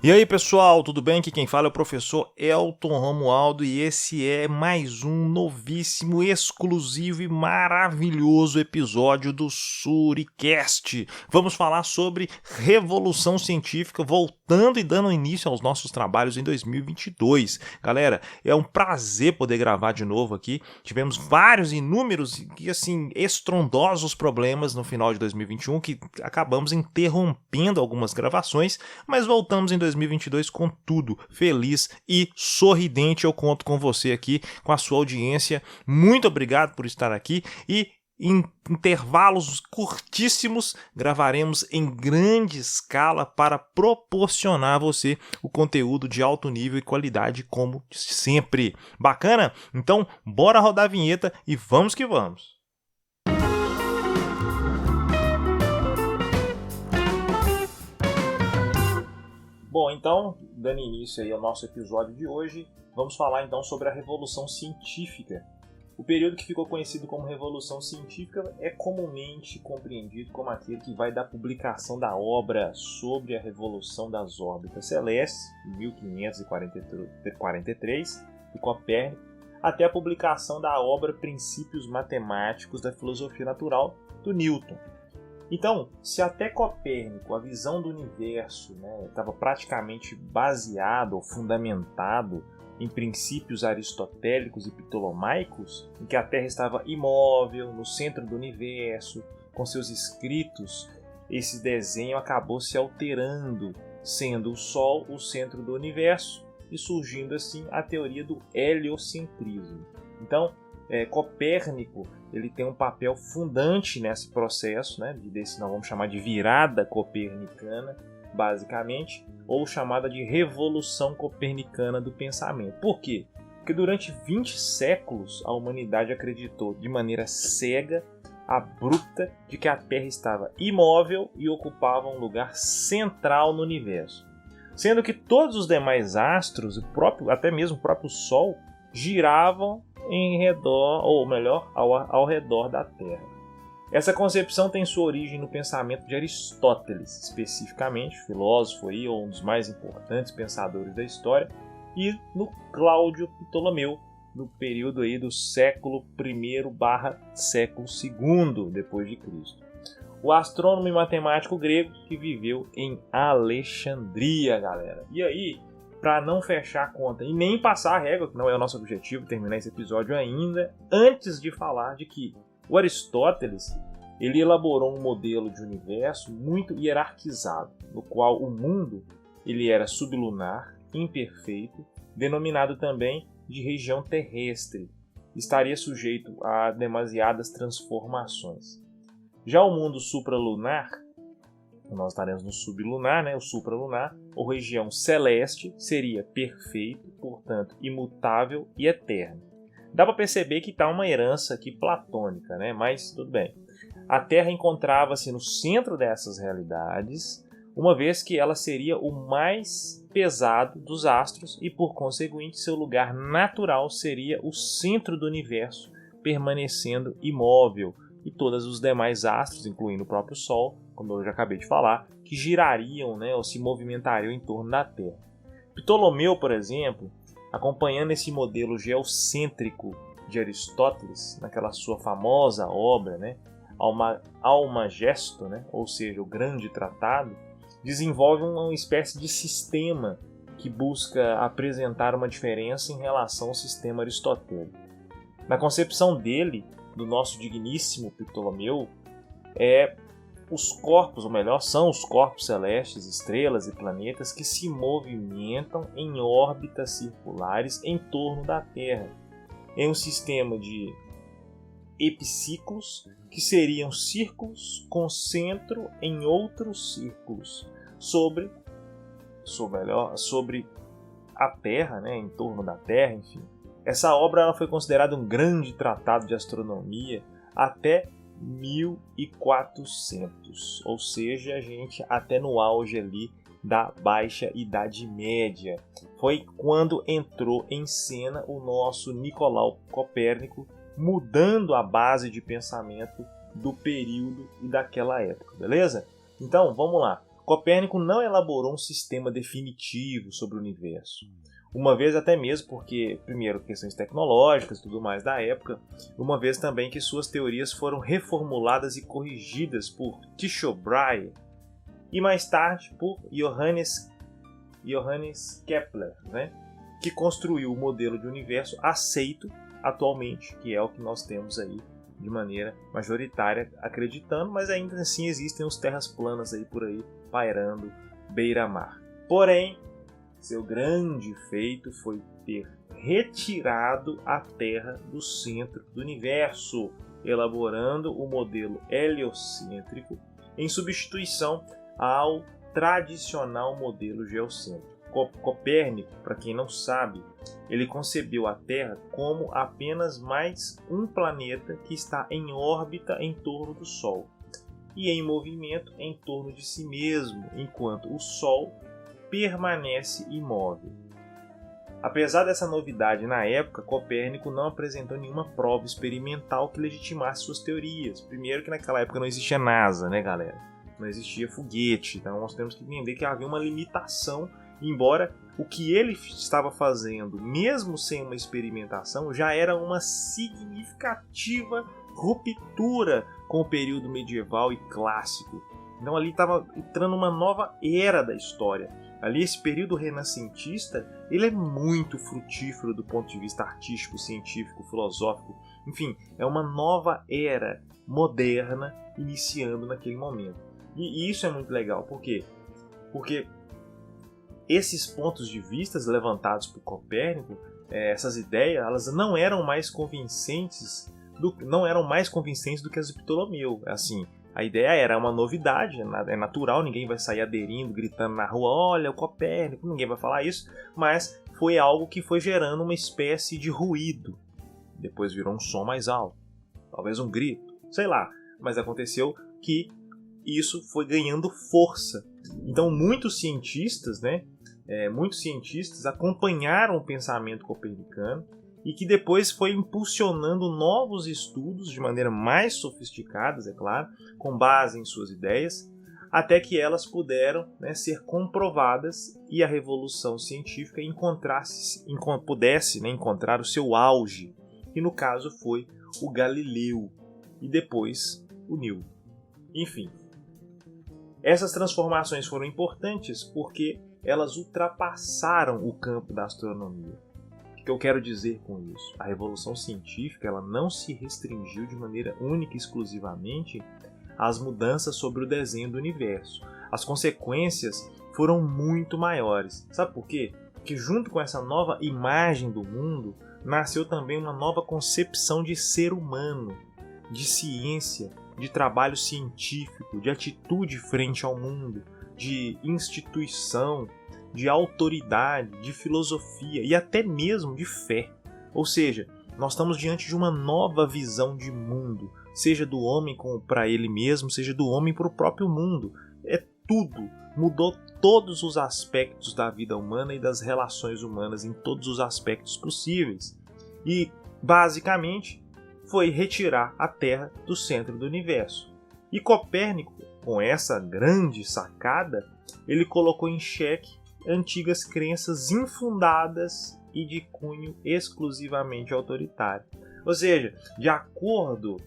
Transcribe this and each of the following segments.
E aí pessoal, tudo bem? Aqui quem fala é o professor Elton Romualdo e esse é mais um novíssimo, exclusivo e maravilhoso episódio do Suricast. Vamos falar sobre revolução científica, voltando e dando início aos nossos trabalhos em 2022. Galera, é um prazer poder gravar de novo aqui. Tivemos vários, inúmeros e assim, estrondosos problemas no final de 2021 que acabamos interrompendo algumas gravações, mas voltamos em 2022 com tudo, feliz e sorridente. Eu conto com você aqui, com a sua audiência. Muito obrigado por estar aqui e em intervalos curtíssimos gravaremos em grande escala para proporcionar a você o conteúdo de alto nível e qualidade como sempre. Bacana? Então, bora rodar a vinheta e vamos que vamos! Bom, então, dando início aí ao nosso episódio de hoje, vamos falar então sobre a Revolução Científica. O período que ficou conhecido como Revolução Científica é comumente compreendido como aquele que vai da publicação da obra sobre a Revolução das Órbitas Celestes, em 1543, de Copérnico, até a publicação da obra Princípios Matemáticos da Filosofia Natural, do Newton. Então, se até Copérnico a visão do universo estava praticamente baseada ou fundamentado em princípios aristotélicos e ptolomaicos, em que a Terra estava imóvel, no centro do universo, com seus escritos, esse desenho acabou se alterando, sendo o Sol o centro do universo e surgindo assim a teoria do heliocentrismo. Então, Copérnico ele tem um papel fundante nesse processo, desse nós vamos chamar de virada copernicana, basicamente, ou chamada de revolução copernicana do pensamento. Por quê? Porque durante 20 séculos a humanidade acreditou de maneira cega, abrupta, de que a Terra estava imóvel e ocupava um lugar central no universo, sendo que todos os demais astros, até mesmo o próprio Sol, giravam em redor, ou melhor, ao redor da Terra. Essa concepção tem sua origem no pensamento de Aristóteles, especificamente, filósofo aí, ou um dos mais importantes pensadores da história, e no Cláudio Ptolomeu, no período aí do século I/século II depois de Cristo. O astrônomo e matemático grego que viveu em Alexandria, galera. E aí, para não fechar a conta e nem passar a régua, que não é o nosso objetivo terminar esse episódio ainda, antes de falar de que o Aristóteles ele elaborou um modelo de universo muito hierarquizado, no qual o mundo ele era sublunar, imperfeito, denominado também de região terrestre, estaria sujeito a demasiadas transformações. Já o mundo supralunar, nós estaremos no sublunar, o supralunar, ou região celeste, seria perfeito, portanto imutável e eterno. Dá para perceber que está uma herança aqui platônica, mas tudo bem. A Terra encontrava-se no centro dessas realidades, uma vez que ela seria o mais pesado dos astros e, por conseguinte, seu lugar natural seria o centro do universo, permanecendo imóvel, e todos os demais astros, incluindo o próprio Sol, como eu já acabei de falar, que girariam ou se movimentariam em torno da Terra. Ptolomeu, por exemplo, acompanhando esse modelo geocêntrico de Aristóteles, naquela sua famosa obra, Almagesto, ou seja, o Grande Tratado, desenvolve uma espécie de sistema que busca apresentar uma diferença em relação ao sistema aristotélico. Na concepção dele, do nosso digníssimo Ptolomeu, os corpos, ou melhor, são os corpos celestes, estrelas e planetas que se movimentam em órbitas circulares em torno da Terra, em um sistema de epiciclos, que seriam círculos com centro em outros círculos sobre a Terra, em torno da Terra, enfim. Essa obra ela foi considerada um grande tratado de astronomia até 1400, ou seja, até no auge ali da Baixa Idade Média. Foi quando entrou em cena o nosso Nicolau Copérnico, mudando a base de pensamento do período e daquela época, beleza? Então, vamos lá. Copérnico não elaborou um sistema definitivo sobre o universo. Uma vez até mesmo porque, primeiro, questões tecnológicas e tudo mais da época, uma vez também que suas teorias foram reformuladas e corrigidas por Tycho Brahe e mais tarde por Johannes Kepler, né? Que construiu o modelo de universo aceito atualmente, que é o que nós temos aí de maneira majoritária acreditando, mas ainda assim existem os terras planas aí por aí pairando beira-mar. Porém, seu grande feito foi ter retirado a Terra do centro do universo, elaborando o modelo heliocêntrico em substituição ao tradicional modelo geocêntrico. Copérnico, para quem não sabe, ele concebeu a Terra como apenas mais um planeta que está em órbita em torno do Sol e em movimento em torno de si mesmo, enquanto o Sol permanece imóvel. Apesar dessa novidade na época, Copérnico não apresentou nenhuma prova experimental que legitimasse suas teorias. Primeiro que naquela época não existia NASA, né, galera? Não existia foguete, então nós temos que entender que havia uma limitação, embora o que ele estava fazendo, mesmo sem uma experimentação, já era uma significativa ruptura com o período medieval e clássico. Então ali estava entrando uma nova era da história. Ali esse período renascentista, ele é muito frutífero do ponto de vista artístico, científico, filosófico. Enfim, é uma nova era moderna iniciando naquele momento. E isso é muito legal. Por quê? Porque esses pontos de vista levantados por Copérnico, essas ideias, elas não eram mais convincentes do que as de Ptolomeu. Assim, a ideia era uma novidade, é natural, ninguém vai sair aderindo, gritando na rua, olha, o Copérnico, ninguém vai falar isso, mas foi algo que foi gerando uma espécie de ruído. Depois virou um som mais alto, talvez um grito, sei lá, mas aconteceu que isso foi ganhando força. Então muitos cientistas acompanharam o pensamento copernicano e que depois foi impulsionando novos estudos de maneira mais sofisticadas, é claro, com base em suas ideias, até que elas puderam ser comprovadas e a revolução científica pudesse encontrar o seu auge, que no caso foi o Galileu e depois o Newton. Enfim, essas transformações foram importantes porque elas ultrapassaram o campo da astronomia. O que eu quero dizer com isso? A revolução científica ela não se restringiu de maneira única e exclusivamente às mudanças sobre o desenho do universo. As consequências foram muito maiores. Sabe por quê? Porque junto com essa nova imagem do mundo, nasceu também uma nova concepção de ser humano, de ciência, de trabalho científico, de atitude frente ao mundo, de instituição, de autoridade, de filosofia e até mesmo de fé. Ou seja, nós estamos diante de uma nova visão de mundo, seja do homem para ele mesmo, seja do homem para o próprio mundo. É tudo, mudou todos os aspectos da vida humana e das relações humanas em todos os aspectos possíveis. E, basicamente, foi retirar a Terra do centro do universo. E Copérnico, com essa grande sacada, ele colocou em xeque antigas crenças infundadas e de cunho exclusivamente autoritário. Ou seja, de acordo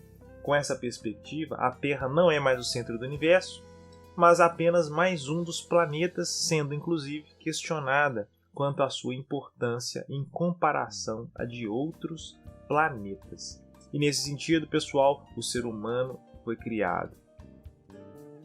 com essa perspectiva, a Terra não é mais o centro do universo, mas apenas mais um dos planetas, sendo inclusive questionada quanto à sua importância em comparação a de outros planetas. E nesse sentido, pessoal, o ser humano foi criado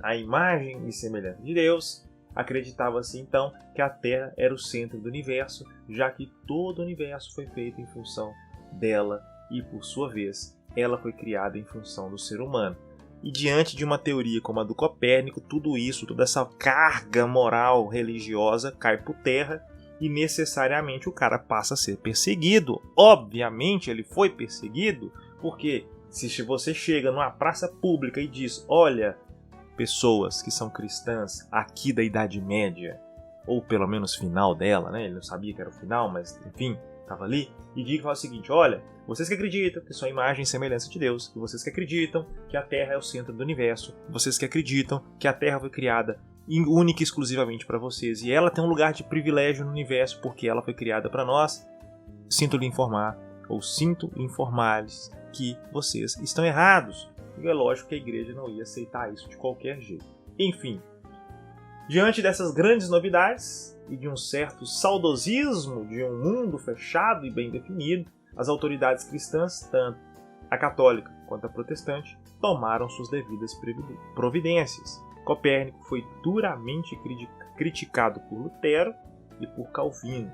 à imagem e semelhança de Deus. Acreditava-se então que a Terra era o centro do universo, já que todo o universo foi feito em função dela e, por sua vez, ela foi criada em função do ser humano. E diante de uma teoria como a do Copérnico, tudo isso, toda essa carga moral religiosa cai por terra e necessariamente o cara passa a ser perseguido. Obviamente ele foi perseguido, porque se você chega numa praça pública e diz, olha, pessoas que são cristãs aqui da Idade Média, ou pelo menos final dela, né? Ele não sabia que era o final, mas enfim, estava ali, e diga e fala o seguinte, olha, vocês que acreditam que são a imagem e semelhança de Deus, e vocês que acreditam que a Terra é o centro do universo, vocês que acreditam que a Terra foi criada única e exclusivamente para vocês, e ela tem um lugar de privilégio no universo porque ela foi criada para nós, sinto informar-lhes que vocês estão errados. E é lógico que a igreja não ia aceitar isso de qualquer jeito. Enfim, diante dessas grandes novidades e de um certo saudosismo de um mundo fechado e bem definido, as autoridades cristãs, tanto a católica quanto a protestante, tomaram suas devidas providências. Copérnico foi duramente criticado por Lutero e por Calvino.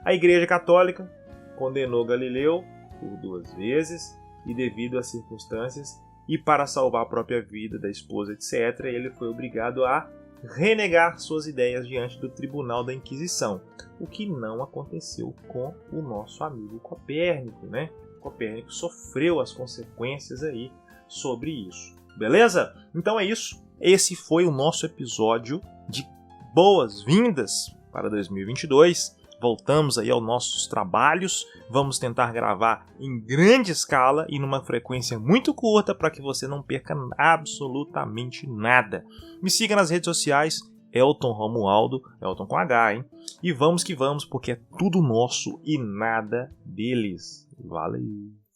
A Igreja Católica condenou Galileu por 2 vezes e, devido às circunstâncias e para salvar a própria vida, da esposa, etc., ele foi obrigado a renegar suas ideias diante do Tribunal da Inquisição, o que não aconteceu com o nosso amigo Copérnico, né? Copérnico sofreu as consequências aí sobre isso. Beleza? Então é isso. Esse foi o nosso episódio de boas-vindas para 2022. Voltamos aí aos nossos trabalhos. Vamos tentar gravar em grande escala e numa frequência muito curta para que você não perca absolutamente nada. Me siga nas redes sociais, Elton Romualdo, Elton com H, hein? E vamos que vamos, porque é tudo nosso e nada deles. Valeu!